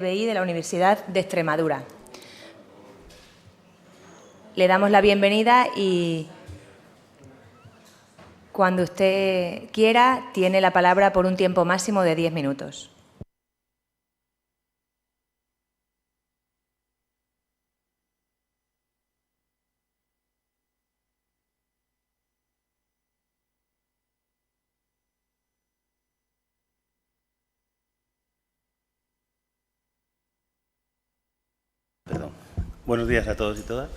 LGBTI de la Universidad de Extremadura. Le damos la bienvenida y cuando usted quiera tiene la palabra por un tiempo máximo de 10 minutos. Buenos días a todos y todas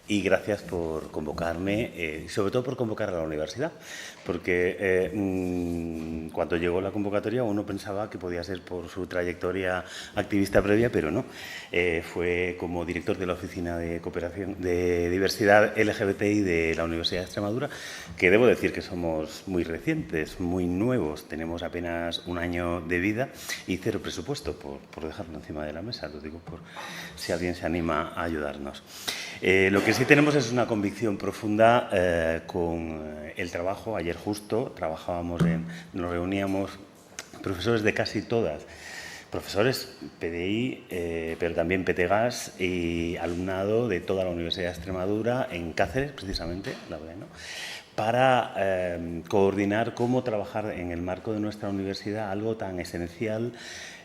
y gracias por convocarme y sobre todo por convocar a la universidad, porque cuando llegó la convocatoria uno pensaba que podía ser por su trayectoria activista previa, pero no. Fue como director de la Oficina de Cooperación de Diversidad LGBTI de la Universidad de Extremadura, que debo decir que somos muy recientes, muy nuevos, tenemos apenas un año de vida y cero presupuesto, por dejarlo encima de la mesa, lo digo por si alguien se anima a ayudarnos. Lo que sí tenemos es una convicción profunda con el trabajo. Ayer justo nos reuníamos profesores de casi todas, profesores PDI, pero también PTGAS y alumnado de toda la Universidad de Extremadura en Cáceres, precisamente, la verdad, ¿no?, para coordinar cómo trabajar en el marco de nuestra universidad algo tan esencial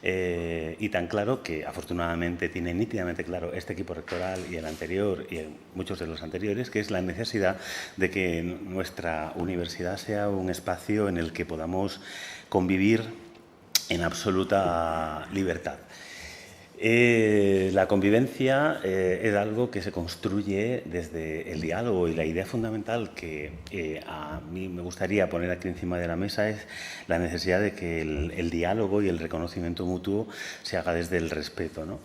y tan claro que afortunadamente tiene nítidamente claro este equipo rectoral y el anterior y muchos de los anteriores, que es la necesidad de que nuestra universidad sea un espacio en el que podamos convivir en absoluta libertad. La convivencia es algo que se construye desde el diálogo y la idea fundamental que a mí me gustaría poner aquí encima de la mesa es la necesidad de que el diálogo y el reconocimiento mutuo se haga desde el respeto, ¿no?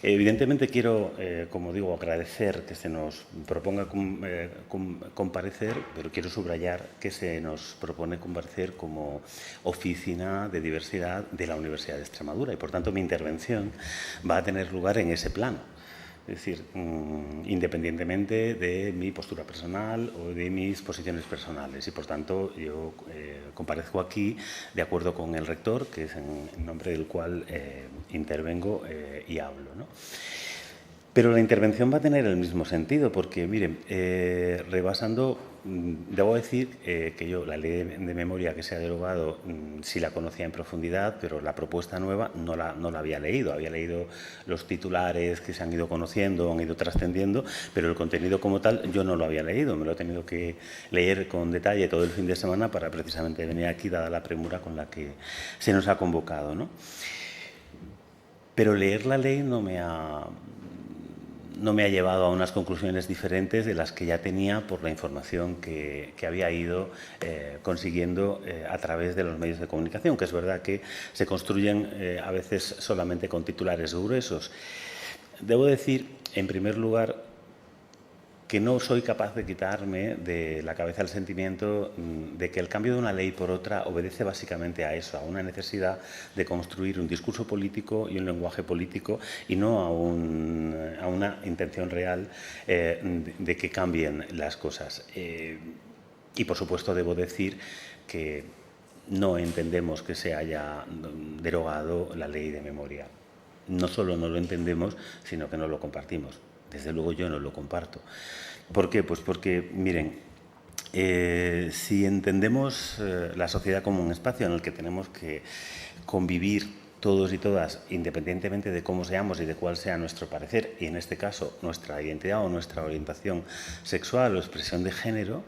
Evidentemente quiero, como digo, agradecer que se nos proponga comparecer, pero quiero subrayar que se nos propone comparecer como oficina de diversidad de la Universidad de Extremadura y, por tanto, mi intervención va a tener lugar en ese plano. Es decir, independientemente de mi postura personal o de mis posiciones personales. Y, por tanto, yo comparezco aquí de acuerdo con el rector, que es en nombre del cual intervengo y hablo, ¿no? Pero la intervención va a tener el mismo sentido, porque, miren, rebasando, debo decir que yo la ley de memoria que se ha derogado sí la conocía en profundidad, pero la propuesta nueva no la había leído. Había leído los titulares que se han ido conociendo, han ido trascendiendo, pero el contenido como tal yo no lo había leído. Me lo he tenido que leer con detalle todo el fin de semana para precisamente venir aquí, dada la premura con la que se nos ha convocado, ¿no? Pero leer la ley no me ha llevado a unas conclusiones diferentes de las que ya tenía por la información que había ido consiguiendo a través de los medios de comunicación, que es verdad que se construyen a veces solamente con titulares gruesos. Debo decir, en primer lugar, que no soy capaz de quitarme de la cabeza el sentimiento de que el cambio de una ley por otra obedece básicamente a eso, a una necesidad de construir un discurso político y un lenguaje político y no a una intención real de que cambien las cosas. Y, por supuesto, debo decir que no entendemos que se haya derogado la ley de memoria. No solo no lo entendemos, sino que no lo compartimos. Desde luego yo no lo comparto. ¿Por qué? Pues porque, miren, si entendemos la sociedad como un espacio en el que tenemos que convivir todos y todas, independientemente de cómo seamos y de cuál sea nuestro parecer, y en este caso nuestra identidad o nuestra orientación sexual o expresión de género,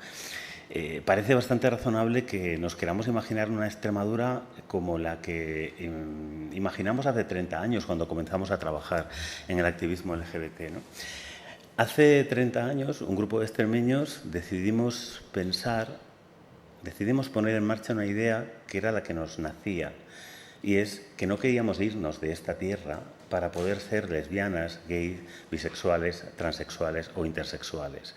parece bastante razonable que nos queramos imaginar una Extremadura como la que imaginamos hace 30 años cuando comenzamos a trabajar en el activismo LGBT, ¿no? Hace 30 años, un grupo de extremeños decidimos poner en marcha una idea que era la que nos nacía, y es que no queríamos irnos de esta tierra para poder ser lesbianas, gays, bisexuales, transexuales o intersexuales.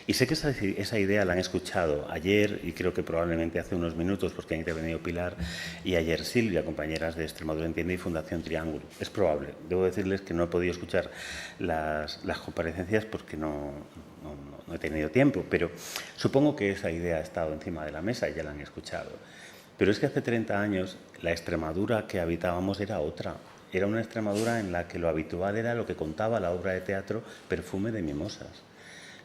Y sé que esa idea la han escuchado ayer y creo que probablemente hace unos minutos, porque ha intervenido Pilar, y ayer Silvia, compañeras de Extremadura Entiende y Fundación Triángulo. Es probable. Debo decirles que no he podido escuchar las comparecencias porque no he tenido tiempo, pero supongo que esa idea ha estado encima de la mesa y ya la han escuchado. Pero es que hace 30 años la Extremadura que habitábamos era otra. Era una Extremadura en la que lo habitual era lo que contaba la obra de teatro Perfume de Mimosas.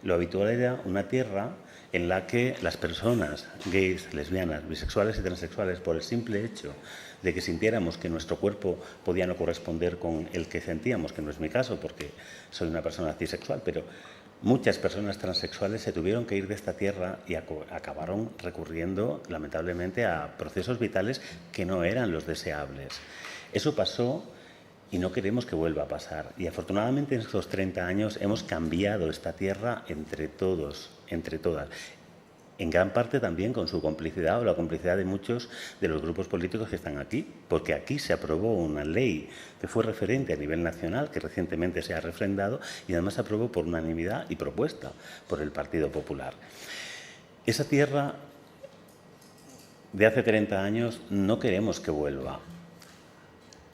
Lo habitual era una tierra en la que las personas gays, lesbianas, bisexuales y transexuales, por el simple hecho de que sintiéramos que nuestro cuerpo podía no corresponder con el que sentíamos, que no es mi caso porque soy una persona cisexual, pero muchas personas transexuales se tuvieron que ir de esta tierra y acabaron recurriendo, lamentablemente, a procesos vitales que no eran los deseables. Eso pasó y no queremos que vuelva a pasar. Y afortunadamente en estos 30 años hemos cambiado esta tierra entre todos, entre todas. En gran parte también con su complicidad o la complicidad de muchos de los grupos políticos que están aquí, porque aquí se aprobó una ley que fue referente a nivel nacional, que recientemente se ha refrendado y además se aprobó por unanimidad y propuesta por el Partido Popular. Esa tierra de hace 30 años no queremos que vuelva.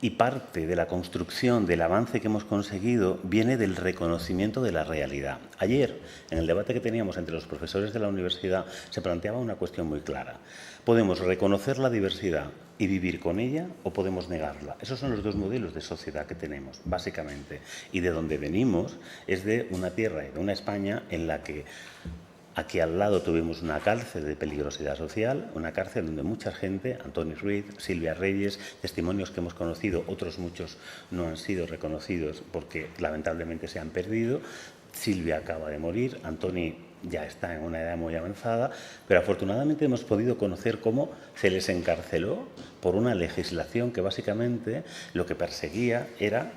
Y parte de la construcción del avance que hemos conseguido viene del reconocimiento de la realidad. Ayer, en el debate que teníamos entre los profesores de la universidad, se planteaba una cuestión muy clara. ¿Podemos reconocer la diversidad y vivir con ella o podemos negarla? Esos son los dos modelos de sociedad que tenemos, básicamente. Y de donde venimos es de una tierra y de una España en la que aquí al lado tuvimos una cárcel de peligrosidad social, una cárcel donde mucha gente, Antoni Ruiz, Silvia Reyes, testimonios que hemos conocido, otros muchos no han sido reconocidos porque lamentablemente se han perdido. Silvia acaba de morir, Antoni ya está en una edad muy avanzada, pero afortunadamente hemos podido conocer cómo se les encarceló por una legislación que básicamente lo que perseguía era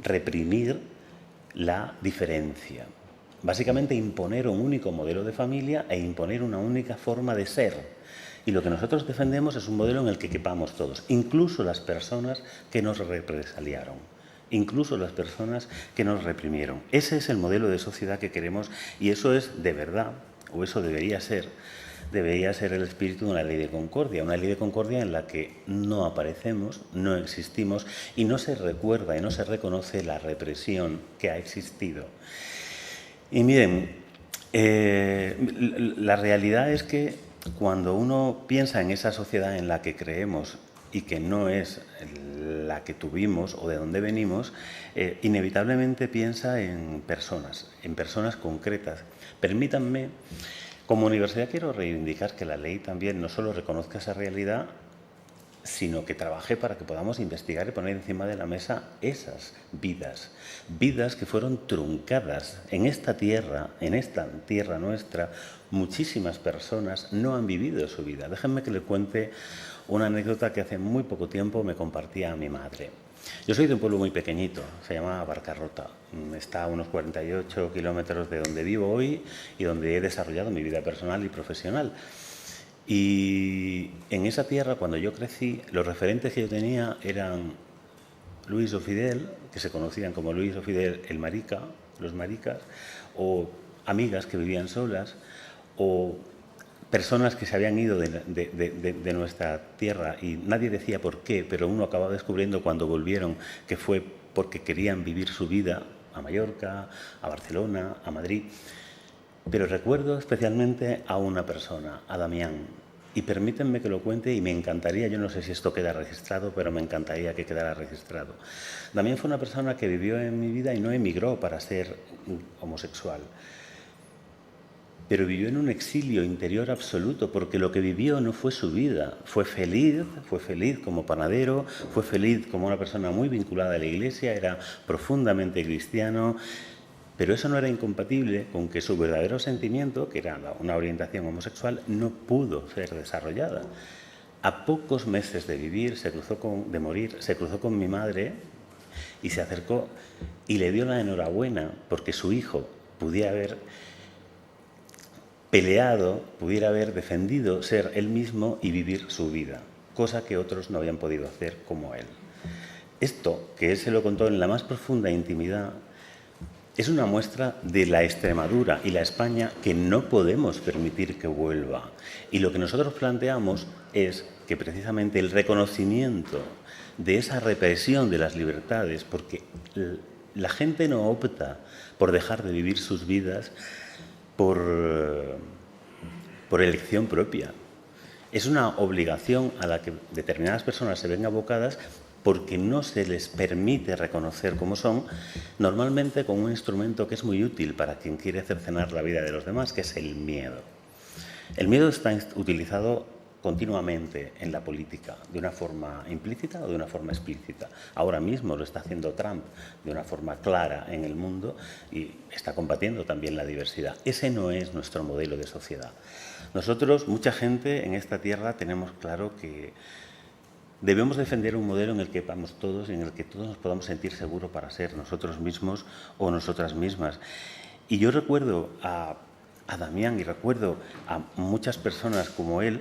reprimir la diferencia. Básicamente imponer un único modelo de familia e imponer una única forma de ser. Y lo que nosotros defendemos es un modelo en el que quepamos todos, incluso las personas que nos represaliaron, incluso las personas que nos reprimieron. Ese es el modelo de sociedad que queremos y eso es de verdad, o eso debería ser el espíritu de una ley de concordia en la que no aparecemos, no existimos y no se recuerda y no se reconoce la represión que ha existido. Y miren, la realidad es que cuando uno piensa en esa sociedad en la que creemos y que no es la que tuvimos o de donde venimos, inevitablemente piensa en personas concretas. Permítanme, como universidad quiero reivindicar que la ley también no solo reconozca esa realidad, sino que trabaje para que podamos investigar y poner encima de la mesa esas vidas que fueron truncadas en esta tierra nuestra. Muchísimas personas no han vivido su vida. Déjenme que les cuente una anécdota que hace muy poco tiempo me compartía mi madre. Yo soy de un pueblo muy pequeñito, se llama Barcarrota. Está a unos 48 kilómetros de donde vivo hoy y donde he desarrollado mi vida personal y profesional. Y en esa tierra, cuando yo crecí, los referentes que yo tenía eran Luis o Fidel, que se conocían como Luis o Fidel el marica, los maricas, o amigas que vivían solas, o personas que se habían ido de nuestra tierra y nadie decía por qué, pero uno acababa descubriendo cuando volvieron que fue porque querían vivir su vida a Mallorca, a Barcelona, a Madrid. Pero recuerdo especialmente a una persona, a Damián, y permítanme que lo cuente y me encantaría, yo no sé si esto queda registrado, pero me encantaría que quedara registrado. Damián fue una persona que vivió en mi vida y no emigró para ser homosexual, pero vivió en un exilio interior absoluto, porque lo que vivió no fue su vida. Fue feliz como panadero, fue feliz como una persona muy vinculada a la Iglesia, era profundamente cristiano, pero eso no era incompatible con que su verdadero sentimiento, que era una orientación homosexual, no pudo ser desarrollada. A pocos meses de morir, se cruzó con mi madre y se acercó y le dio la enhorabuena porque su hijo pudiera haber peleado, pudiera haber defendido ser él mismo y vivir su vida, cosa que otros no habían podido hacer como él. Esto, que él se lo contó en la más profunda intimidad, es una muestra de la Extremadura y la España que no podemos permitir que vuelva. Y lo que nosotros planteamos es que precisamente el reconocimiento de esa represión de las libertades, porque la gente no opta por dejar de vivir sus vidas por elección propia. Es una obligación a la que determinadas personas se ven abocadas porque no se les permite reconocer cómo son, normalmente con un instrumento que es muy útil para quien quiere cercenar la vida de los demás, que es el miedo. El miedo está utilizado continuamente en la política, de una forma implícita o de una forma explícita. Ahora mismo lo está haciendo Trump de una forma clara en el mundo y está combatiendo también la diversidad. Ese no es nuestro modelo de sociedad. Nosotros, mucha gente en esta tierra, tenemos claro que debemos defender un modelo en el que vamos todos y en el que todos nos podamos sentir seguros para ser nosotros mismos o nosotras mismas. Y yo recuerdo a Damián y recuerdo a muchas personas como él,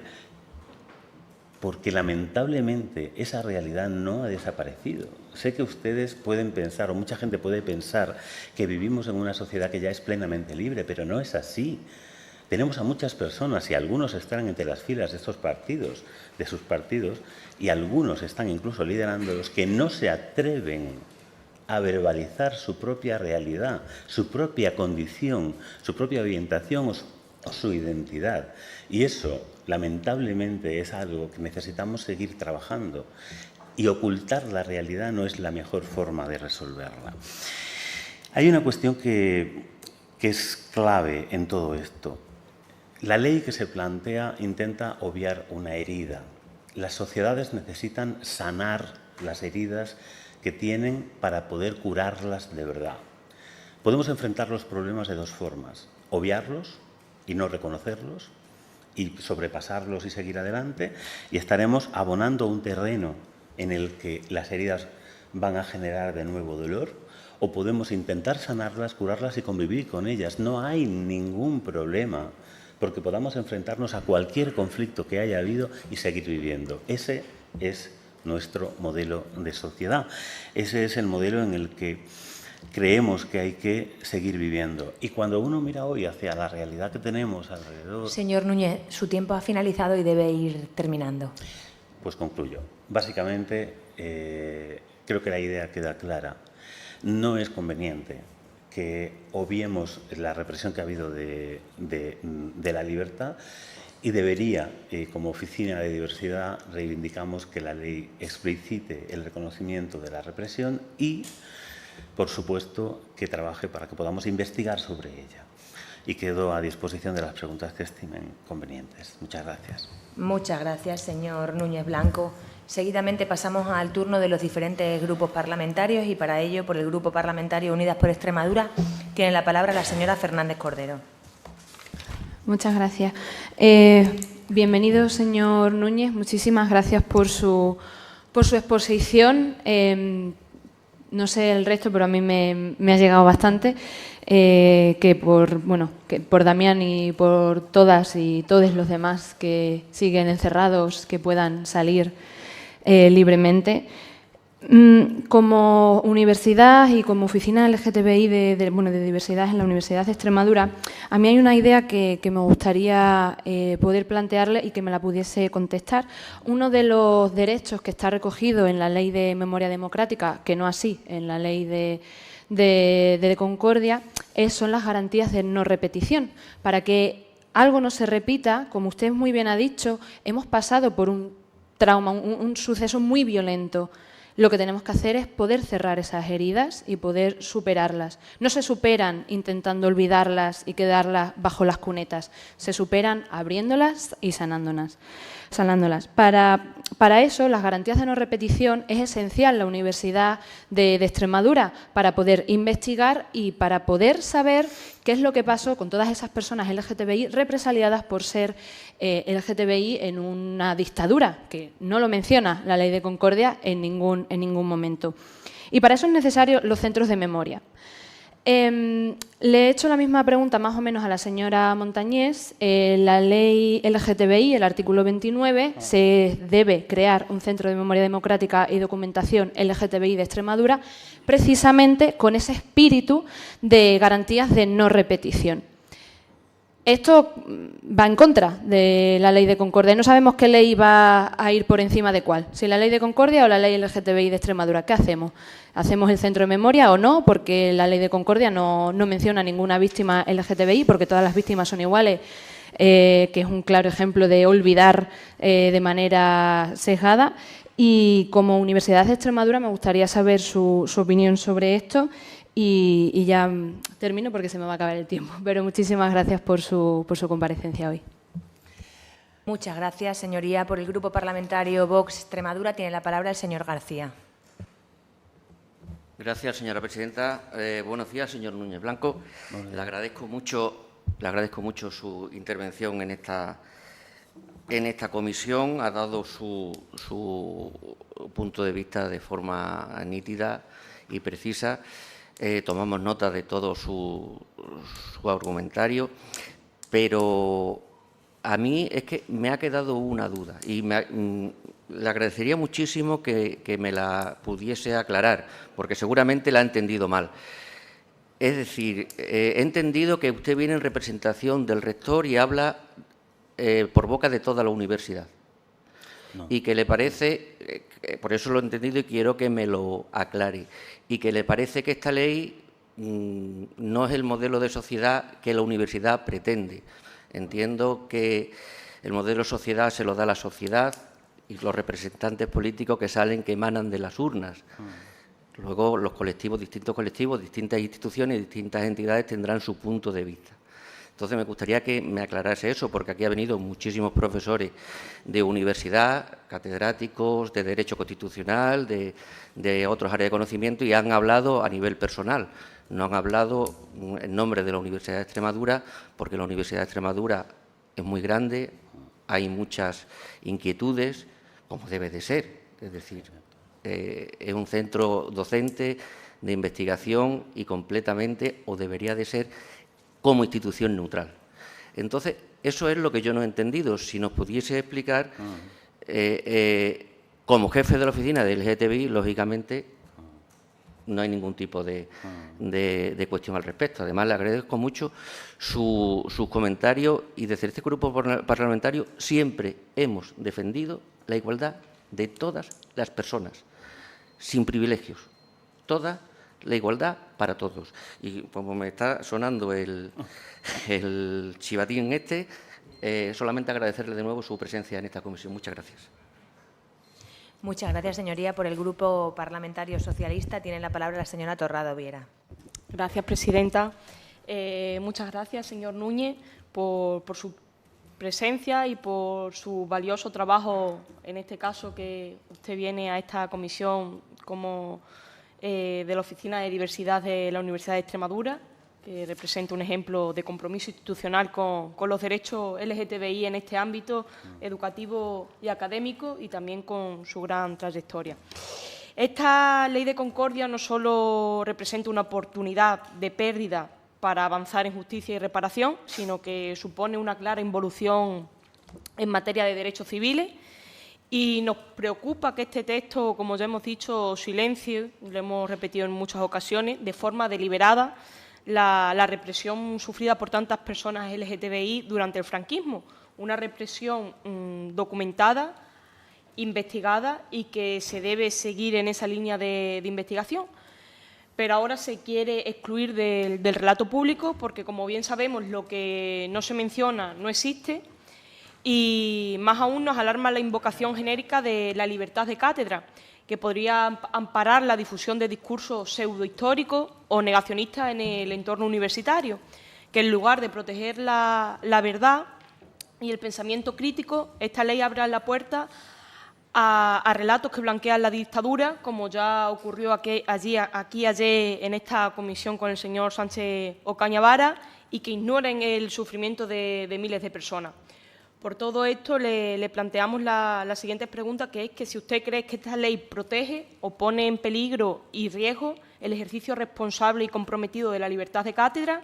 porque lamentablemente esa realidad no ha desaparecido. Sé que ustedes pueden pensar, o mucha gente puede pensar, que vivimos en una sociedad que ya es plenamente libre, pero no es así. Tenemos a muchas personas, y algunos están entre las filas de estos partidos, de sus partidos, y algunos están incluso liderándolos, que no se atreven a verbalizar su propia realidad, su propia condición, su propia orientación o su identidad. Y eso, lamentablemente, es algo que necesitamos seguir trabajando. Y ocultar la realidad no es la mejor forma de resolverla. Hay una cuestión que es clave en todo esto. La ley que se plantea intenta obviar una herida. Las sociedades necesitan sanar las heridas que tienen para poder curarlas de verdad. Podemos enfrentar los problemas de dos formas: obviarlos y no reconocerlos, y sobrepasarlos y seguir adelante, y estaremos abonando un terreno en el que las heridas van a generar de nuevo dolor, o podemos intentar sanarlas, curarlas y convivir con ellas. No hay ningún problema porque podamos enfrentarnos a cualquier conflicto que haya habido y seguir viviendo. Ese es nuestro modelo de sociedad. Ese es el modelo en el que creemos que hay que seguir viviendo. Y cuando uno mira hoy hacia la realidad que tenemos alrededor... Señor Núñez, su tiempo ha finalizado y debe ir terminando. Pues concluyo. Básicamente, creo que la idea queda clara. No es conveniente que obviemos la represión que ha habido de la libertad, y debería, como Oficina de Diversidad, reivindicamos que la ley explicite el reconocimiento de la represión y, por supuesto, que trabaje para que podamos investigar sobre ella. Y quedo a disposición de las preguntas que estimen convenientes. Muchas gracias. Muchas gracias, señor Núñez Blanco. Seguidamente pasamos al turno de los diferentes grupos parlamentarios y para ello, por el Grupo Parlamentario Unidas por Extremadura, tiene la palabra la señora Fernández Cordero. Muchas gracias. Bienvenido, señor Núñez. Muchísimas gracias por su exposición. No sé el resto, pero a mí me ha llegado bastante. Que por Damián y por todas y todos los demás que siguen encerrados, que puedan salir libremente. Como universidad y como oficina LGTBI de diversidad en la Universidad de Extremadura, a mí hay una idea que me gustaría poder plantearle y que me la pudiese contestar. Uno de los derechos que está recogido en la Ley de Memoria Democrática, que no así en la Ley de Concordia, son las garantías de no repetición. Para que algo no se repita, como usted muy bien ha dicho, hemos pasado por un trauma, un suceso muy violento. Lo que tenemos que hacer es poder cerrar esas heridas y poder superarlas. No se superan intentando olvidarlas y quedarlas bajo las cunetas, se superan abriéndolas y sanándolas. Para eso, las garantías de no repetición es esencial la Universidad de Extremadura para poder investigar y para poder saber qué es lo que pasó con todas esas personas LGTBI represaliadas por ser LGTBI en una dictadura, que no lo menciona la Ley de Concordia en ningún momento. Y para eso es necesario los centros de memoria. Le he hecho la misma pregunta más o menos a la señora Montañés. La ley LGTBI, el artículo 29, se debe crear un centro de memoria democrática y documentación LGTBI de Extremadura, precisamente con ese espíritu de garantías de no repetición. Esto va en contra de la ley de Concordia. No sabemos qué ley va a ir por encima de cuál, si la ley de Concordia o la ley LGTBI de Extremadura. ¿Qué hacemos? ¿Hacemos el centro de memoria o no? Porque la ley de Concordia no menciona ninguna víctima LGTBI, porque todas las víctimas son iguales, que es un claro ejemplo de olvidar de manera sesgada. Y como Universidad de Extremadura me gustaría saber su opinión sobre esto y ya termino porque se me va a acabar el tiempo. Pero muchísimas gracias por su comparecencia hoy. Muchas gracias, señoría. Por el Grupo Parlamentario Vox Extremadura tiene la palabra el señor García. Gracias, señora presidenta. Buenos días, señor Núñez Blanco. Le agradezco mucho su intervención en esta comisión. Ha dado su punto de vista de forma nítida y precisa. Tomamos nota de todo su argumentario, pero a mí es que me ha quedado una duda y le agradecería muchísimo que me la pudiese aclarar, porque seguramente la ha entendido mal. Es decir, he entendido que usted viene en representación del rector y habla por boca de toda la universidad. No. Y que le parece, por eso lo he entendido y quiero que me lo aclare, y que le parece que esta ley no es el modelo de sociedad que la universidad pretende. Entiendo que el modelo de sociedad se lo da la sociedad y los representantes políticos que salen, que emanan de las urnas. Luego los colectivos, distintas instituciones, distintas entidades tendrán su punto de vista. Entonces, me gustaría que me aclarase eso, porque aquí ha venido muchísimos profesores de universidad, catedráticos, de Derecho Constitucional, de otros áreas de conocimiento, y han hablado a nivel personal. No han hablado en nombre de la Universidad de Extremadura, porque la Universidad de Extremadura es muy grande, hay muchas inquietudes, como debe de ser. Es decir, es un centro docente de investigación y completamente, o debería de ser, como institución neutral. Entonces, eso es lo que yo no he entendido. Si nos pudiese explicar, como jefe de la oficina del LGTBI, lógicamente, no hay ningún tipo de cuestión al respecto. Además, le agradezco mucho sus comentarios y desde este grupo parlamentario siempre hemos defendido la igualdad de todas las personas, sin privilegios. Toda la igualdad para todos. Y como me está sonando el chivatín solamente agradecerle de nuevo su presencia en esta comisión. Muchas gracias. Muchas gracias, señoría. Por el Grupo Parlamentario Socialista tiene la palabra la señora Torrado Viera. Gracias, presidenta. Muchas gracias, señor Núñez, por su presencia y por su valioso trabajo, en este caso que usted viene a esta comisión como de la Oficina de Diversidad de la Universidad de Extremadura, que representa un ejemplo de compromiso institucional con los derechos LGTBI en este ámbito educativo y académico, y también con su gran trayectoria. Esta Ley de Concordia no solo representa una oportunidad de pérdida para avanzar en justicia y reparación, sino que supone una clara involución en materia de derechos civiles. Y nos preocupa que este texto, como ya hemos dicho, silencie, lo hemos repetido en muchas ocasiones, de forma deliberada la represión sufrida por tantas personas LGTBI durante el franquismo. Una represión documentada, investigada y que se debe seguir en esa línea de investigación. Pero ahora se quiere excluir del relato público porque, como bien sabemos, lo que no se menciona no existe. Y más aún nos alarma la invocación genérica de la libertad de cátedra, que podría amparar la difusión de discursos pseudohistóricos o negacionistas en el entorno universitario, que en lugar de proteger la verdad y el pensamiento crítico, esta ley abre la puerta a relatos que blanquean la dictadura, como ya ocurrió aquí ayer en esta comisión con el señor Sánchez Ocaña, y que ignoren el sufrimiento de miles de personas. Por todo esto, le planteamos la siguiente pregunta, que es que si usted cree que esta ley protege o pone en peligro y riesgo el ejercicio responsable y comprometido de la libertad de cátedra,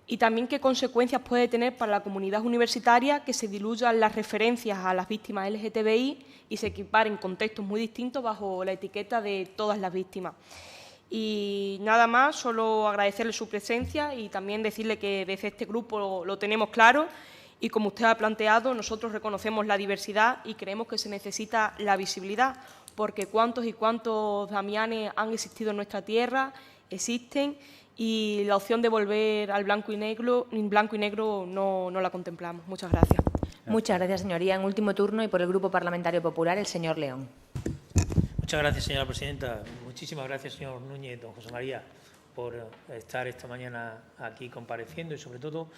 y también qué consecuencias puede tener para la comunidad universitaria que se diluyan las referencias a las víctimas LGTBI y se equiparen contextos muy distintos bajo la etiqueta de todas las víctimas. Y nada más, solo agradecerle su presencia y también decirle que desde este grupo lo tenemos claro. Y como usted ha planteado, nosotros reconocemos la diversidad y creemos que se necesita la visibilidad, porque cuántos y cuántos Damianes han existido en nuestra tierra, existen, y la opción de volver al blanco y negro no la contemplamos. Muchas gracias. Muchas gracias, señoría. En último turno y por el Grupo Parlamentario Popular, el señor León. Muchas gracias, señora presidenta. Muchísimas gracias, señor Núñez, don José María, por estar esta mañana aquí compareciendo y, sobre todo,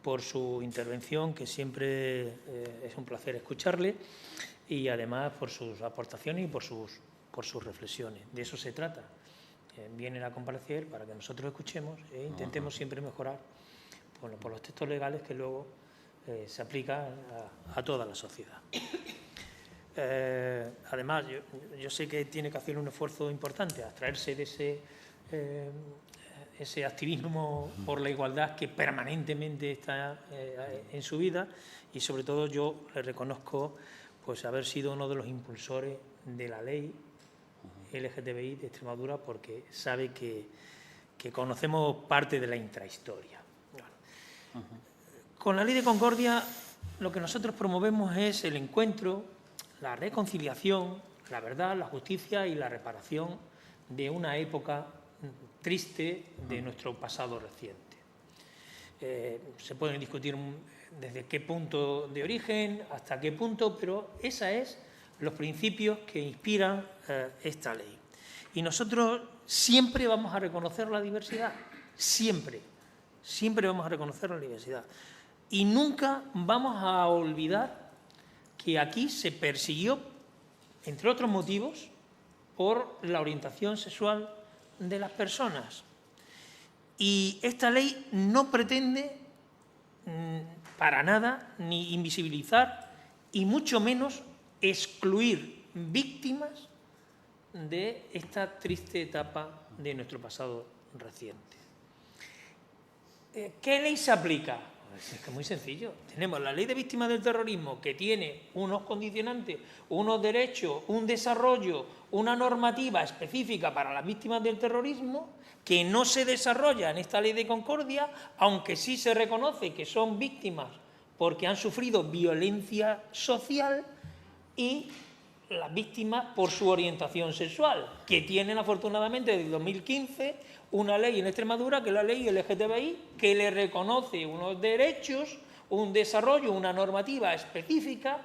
por su intervención, que siempre es un placer escucharle, y además por sus aportaciones y por sus reflexiones. De eso se trata. Vienen a comparecer para que nosotros escuchemos e intentemos siempre mejorar por los textos legales que luego se aplican a toda la sociedad. Además, yo sé que tiene que hacer un esfuerzo importante, abstraerse de ese activismo por la igualdad que permanentemente está en su vida, y sobre todo yo le reconozco pues haber sido uno de los impulsores de la ley LGTBI de Extremadura, porque sabe que conocemos parte de la intrahistoria. Bueno, con la Ley de Concordia lo que nosotros promovemos es el encuentro, la reconciliación, la verdad, la justicia y la reparación de una época triste de nuestro pasado reciente. Se pueden discutir desde qué punto de origen hasta qué punto, pero esos son los principios que inspiran esta ley. Y nosotros siempre vamos a reconocer la diversidad, siempre vamos a reconocer la diversidad. Y nunca vamos a olvidar que aquí se persiguió, entre otros motivos, por la orientación sexual de las personas. Y esta ley no pretende para nada ni invisibilizar y mucho menos excluir víctimas de esta triste etapa de nuestro pasado reciente. ¿Qué ley se aplica? Pues es que es muy sencillo. Tenemos la Ley de Víctimas del Terrorismo, que tiene unos condicionantes, unos derechos, un desarrollo, una normativa específica para las víctimas del terrorismo, que no se desarrolla en esta Ley de Concordia, aunque sí se reconoce que son víctimas porque han sufrido violencia social, y las víctimas por su orientación sexual, que tienen afortunadamente desde 2015 una ley en Extremadura, que es la ley LGTBI, que le reconoce unos derechos, un desarrollo, una normativa específica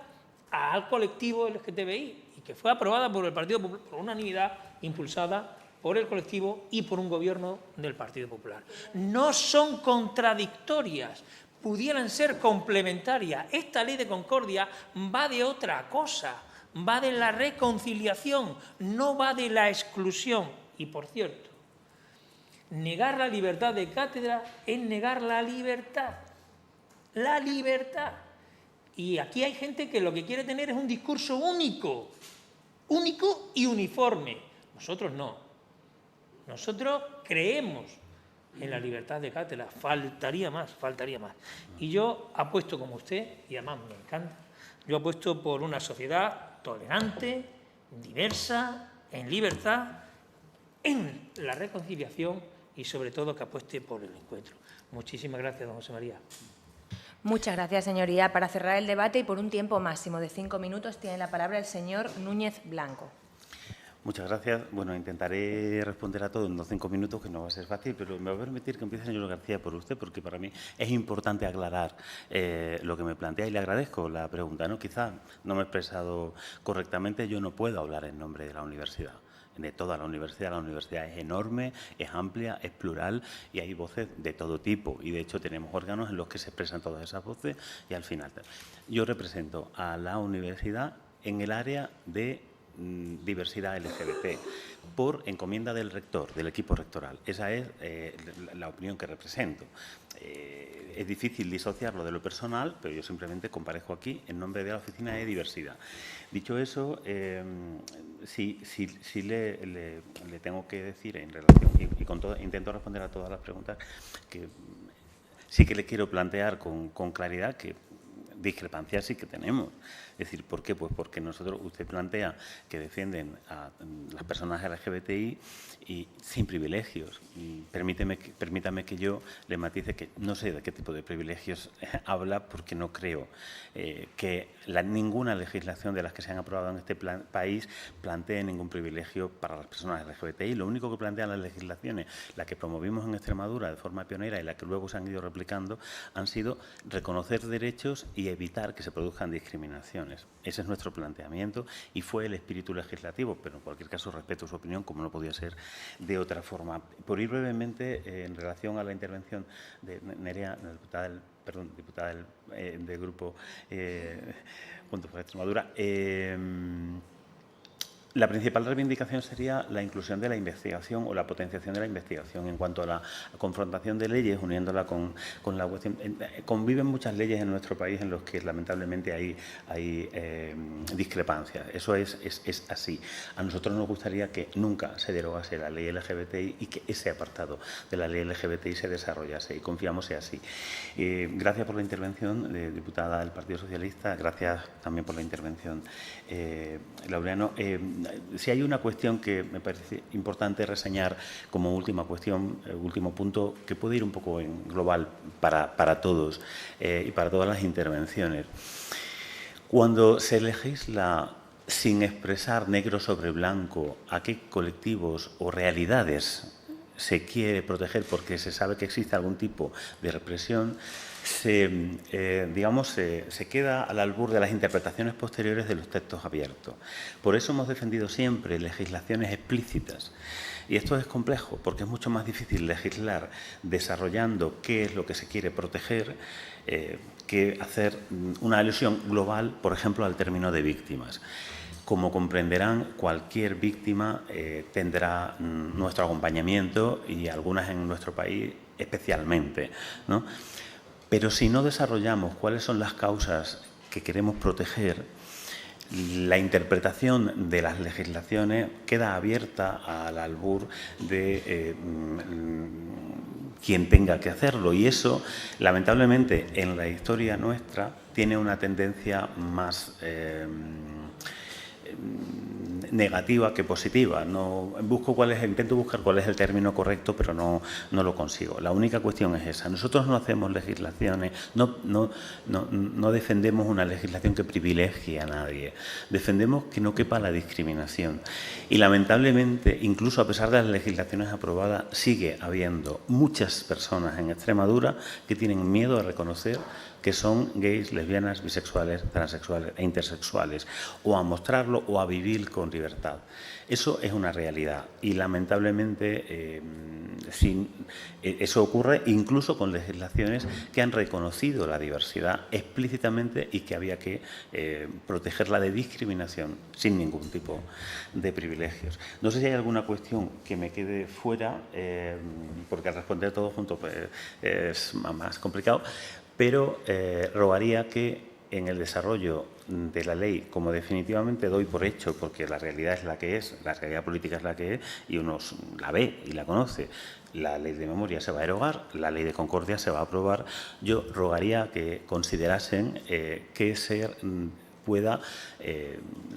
al colectivo LGTBI, y que fue aprobada por el Partido Popular por unanimidad, impulsada por el colectivo y por un gobierno del Partido Popular. No son contradictorias, pudieran ser complementarias. Esta Ley de Concordia va de otra cosa, va de la reconciliación, no va de la exclusión. Y, por cierto, negar la libertad de cátedra es negar la libertad. La libertad. Y aquí hay gente que lo que quiere tener es un discurso único y uniforme. Nosotros no. Nosotros creemos en la libertad de cátedra. Faltaría más. Y yo apuesto como usted, y además me encanta, yo apuesto por una sociedad tolerante, diversa, en libertad, en la reconciliación y, sobre todo, que apueste por el encuentro. Muchísimas gracias, don José María. Muchas gracias, señoría. Para cerrar el debate y por un tiempo máximo de 5 minutos, tiene la palabra el señor Núñez Blanco. Muchas gracias. Bueno, intentaré responder a todo en los 5 minutos, que no va a ser fácil, pero me va a permitir que empiece, señor García, por usted, porque para mí es importante aclarar lo que me plantea, y le agradezco la pregunta, ¿no? Quizá no me he expresado correctamente. Yo no puedo hablar en nombre de la universidad, de toda la universidad. La universidad es enorme, es amplia, es plural, y hay voces de todo tipo, y de hecho tenemos órganos en los que se expresan todas esas voces, y al final yo represento a la universidad en el área de diversidad LGBT, por encomienda del rector, del equipo rectoral. Esa es la opinión que represento. Es difícil disociarlo de lo personal, pero yo simplemente comparezco aquí en nombre de la Oficina de Diversidad. Dicho eso, sí le tengo que decir en relación, y con todo, intento responder a todas las preguntas, que sí que le quiero plantear con claridad que discrepancias sí que tenemos. Es decir, ¿por qué? Pues porque usted plantea que defienden a las personas LGBTI y sin privilegios. Permítame que yo le matice que no sé de qué tipo de privilegios habla, porque no creo que ninguna legislación de las que se han aprobado en este país plantee ningún privilegio para las personas LGBTI. Lo único que plantean las legislaciones, las que promovimos en Extremadura de forma pionera y las que luego se han ido replicando, han sido reconocer derechos y y evitar que se produzcan discriminaciones. Ese es nuestro planteamiento y fue el espíritu legislativo, pero en cualquier caso respeto su opinión, como no podía ser de otra forma. Por ir brevemente, en relación a la intervención de Nerea, diputada del Grupo Juntos por Extremadura, la principal reivindicación sería la inclusión de la investigación o la potenciación de la investigación en cuanto a la confrontación de leyes, uniéndola con la cuestión. Conviven muchas leyes en nuestro país en las que lamentablemente hay discrepancias. Eso es así. A nosotros nos gustaría que nunca se derogase la ley LGBTI y que ese apartado de la ley LGBTI se desarrollase, y confiamos sea así. Gracias por la intervención, diputada del Partido Socialista. Gracias también por la intervención, Laureano. Si hay una cuestión que me parece importante reseñar como última cuestión, último punto, que puede ir un poco en global para todos y para todas las intervenciones. Cuando se legisla sin expresar negro sobre blanco a qué colectivos o realidades se quiere proteger porque se sabe que existe algún tipo de represión, se queda al albur de las interpretaciones posteriores de los textos abiertos. Por eso hemos defendido siempre legislaciones explícitas. Y esto es complejo, porque es mucho más difícil legislar desarrollando qué es lo que se quiere proteger que hacer una alusión global, por ejemplo, al término de víctimas. Como comprenderán, cualquier víctima tendrá nuestro acompañamiento y algunas en nuestro país especialmente, ¿no? Pero si no desarrollamos cuáles son las causas que queremos proteger, la interpretación de las legislaciones queda abierta al albur de quien tenga que hacerlo. Y eso, lamentablemente, en la historia nuestra tiene una tendencia más negativa que positiva. Intento buscar cuál es el término correcto, pero no lo consigo. La única cuestión es esa. Nosotros no hacemos legislaciones, no defendemos una legislación que privilegie a nadie. Defendemos que no quepa la discriminación. Y lamentablemente, incluso a pesar de las legislaciones aprobadas, sigue habiendo muchas personas en Extremadura que tienen miedo a reconocer que son gays, lesbianas, bisexuales, transexuales e intersexuales, o a mostrarlo o a vivir con libertad. Eso es una realidad y lamentablemente eso ocurre incluso con legislaciones que han reconocido la diversidad explícitamente y que había que protegerla de discriminación sin ningún tipo de privilegios. No sé si hay alguna cuestión que me quede fuera, porque al responder todo junto pues, es más complicado, pero rogaría que en el desarrollo de la ley, como definitivamente doy por hecho, porque la realidad es la que es, la realidad política es la que es, y uno la ve y la conoce, la ley de memoria se va a derogar, la ley de concordia se va a aprobar, yo rogaría que considerasen que se pueda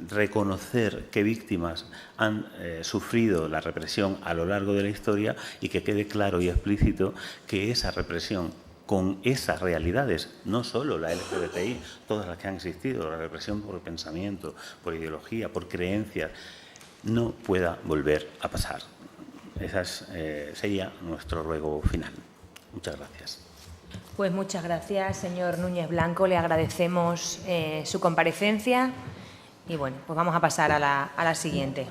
reconocer qué víctimas han sufrido la represión a lo largo de la historia y que quede claro y explícito que esa represión con esas realidades, no solo la LGBTI, todas las que han existido, la represión por pensamiento, por ideología, por creencias, no pueda volver a pasar. Ese sería nuestro ruego final. Muchas gracias. Pues muchas gracias, señor Núñez Blanco. Le agradecemos su comparecencia y bueno, pues vamos a pasar a la siguiente.